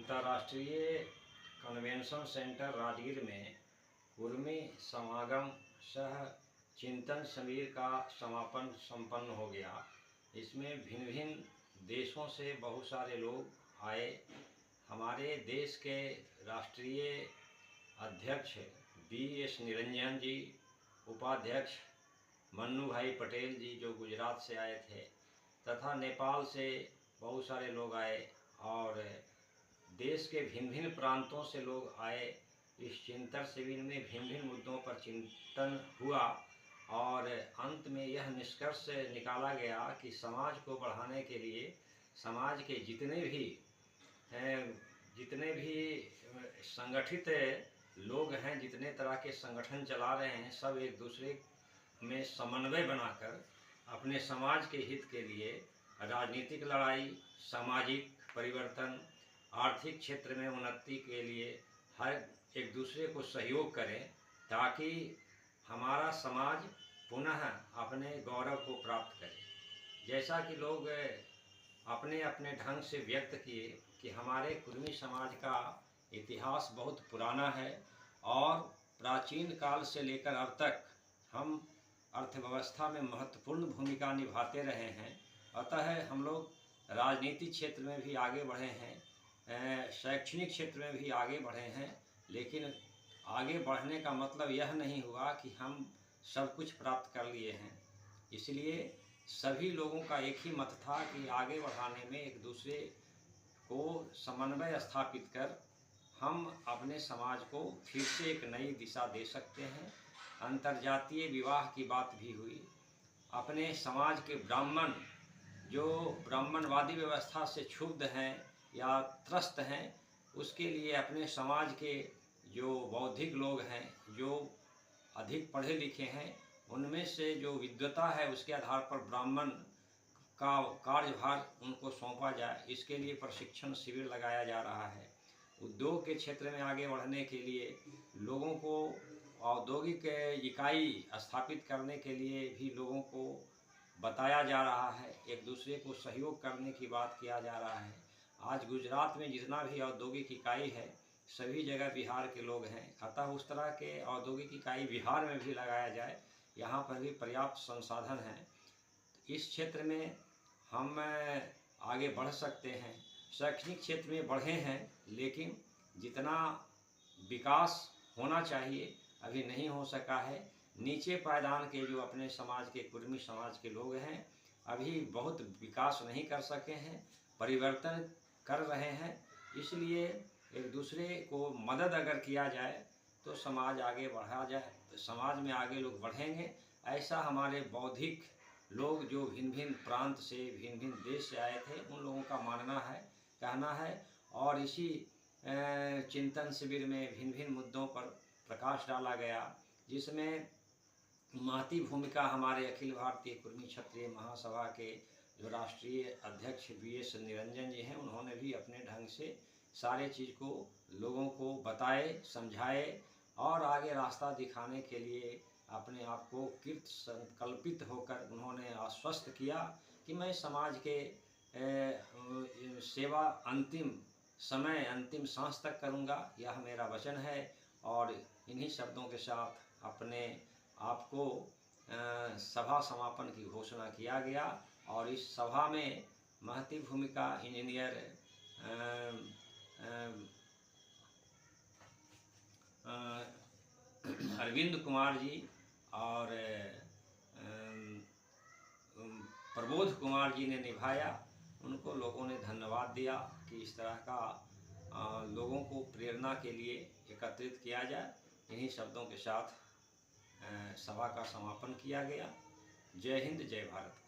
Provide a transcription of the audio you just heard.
अंतर्राष्ट्रीय convention centre Rajgir में कुर्मी समागम सह चिंतन शिविर का समापन संपन्न हो गया। इसमें भिन्न भिन्न देशों से बहुत सारे लोग आए। हमारे देश के राष्ट्रीय अध्यक्ष BS निरंजन जी, उपाध्यक्ष मन्नू भाई पटेल जी जो गुजरात से आए थे, तथा नेपाल से बहुत सारे लोग आए और देश के भिन्न भिन्न प्रांतों से लोग आए। इस चिंतन शिविर में भिन्न भिन्न मुद्दों पर चिंतन हुआ और अंत में यह निष्कर्ष निकाला गया कि समाज को बढ़ाने के लिए समाज के जितने भी संगठित लोग हैं, जितने तरह के संगठन चला रहे हैं, सब एक दूसरे में समन्वय बनाकर अपने समाज के हित के लिए राजनीतिक लड़ाई, सामाजिक परिवर्तन, आर्थिक क्षेत्र में उन्नति के लिए हर एक दूसरे को सहयोग करें, ताकि हमारा समाज पुनः अपने गौरव को प्राप्त करे। जैसा कि लोग अपने अपने ढंग से व्यक्त किए कि हमारे कुर्मी समाज का इतिहास बहुत पुराना है और प्राचीन काल से लेकर अब तक हम अर्थव्यवस्था में महत्वपूर्ण भूमिका निभाते रहे हैं। अतः हम लोग राजनीतिक क्षेत्र में भी आगे बढ़े हैं, शैक्षणिक क्षेत्र में भी आगे बढ़े हैं, लेकिन आगे बढ़ने का मतलब यह नहीं हुआ कि हम सब कुछ प्राप्त कर लिए हैं। इसलिए सभी लोगों का एक ही मत था कि आगे बढ़ाने में एक दूसरे को समन्वय स्थापित कर हम अपने समाज को फिर से एक नई दिशा दे सकते हैं। अंतर्जातीय विवाह की बात भी हुई। अपने समाज के ब्राह्मण जो ब्राह्मणवादी व्यवस्था से क्षुब्ध हैं या त्रस्त हैं, उसके लिए अपने समाज के जो बौद्धिक लोग हैं, जो अधिक पढ़े लिखे हैं, उनमें से जो विद्वता है उसके आधार पर ब्राह्मण का कार्यभार उनको सौंपा जाए, इसके लिए प्रशिक्षण शिविर लगाया जा रहा है। उद्योग के क्षेत्र में आगे बढ़ने के लिए लोगों को औद्योगिक इकाई स्थापित करने के लिए भी लोगों को बताया जा रहा है, एक दूसरे को सहयोग करने की बात किया जा रहा है। आज गुजरात में जितना भी औद्योगिक इकाई है, सभी जगह बिहार के लोग हैं। अतः उस तरह के औद्योगिक इकाई बिहार में भी लगाया जाए, यहाँ पर भी पर्याप्त संसाधन हैं। इस क्षेत्र में हम आगे बढ़ सकते हैं। शैक्षणिक क्षेत्र में बढ़े हैं, लेकिन जितना विकास होना चाहिए अभी नहीं हो सका है। नीचे पायदान के जो अपने समाज के कुर्मी समाज के लोग हैं, अभी बहुत विकास नहीं कर सके हैं, परिवर्तन कर रहे हैं। इसलिए एक दूसरे को मदद अगर किया जाए तो समाज आगे बढ़ा जाए, तो समाज में आगे लोग बढ़ेंगे। ऐसा हमारे बौद्धिक लोग जो भिन्न भिन्न प्रांत से, भिन्न भिन्न देश से आए थे, उन लोगों का मानना है, कहना है। और इसी चिंतन शिविर में भिन्न भिन्न मुद्दों पर प्रकाश डाला गया, जिसमें महती भूमिका हमारे अखिल भारतीय कुर्मी क्षत्रिय महासभा के जो राष्ट्रीय अध्यक्ष BS निरंजन जी हैं, उन्होंने भी अपने ढंग से सारे चीज़ को लोगों को बताए, समझाए और आगे रास्ता दिखाने के लिए अपने आप को कृत संकल्पित होकर उन्होंने आश्वस्त किया कि मैं समाज के सेवा अंतिम समय, अंतिम सांस तक करूंगा, यह मेरा वचन है। और इन्हीं शब्दों के साथ अपने आप को सभा समापन की घोषणा किया गया। और इस सभा में महती भूमिका इंजीनियर अरविंद कुमार जी और प्रबोध कुमार जी ने निभाया। उनको लोगों ने धन्यवाद दिया कि इस तरह का लोगों को प्रेरणा के लिए एकत्रित किया जाए। इन्हीं शब्दों के साथ सभा का समापन किया गया। जय हिंद, जय भारत।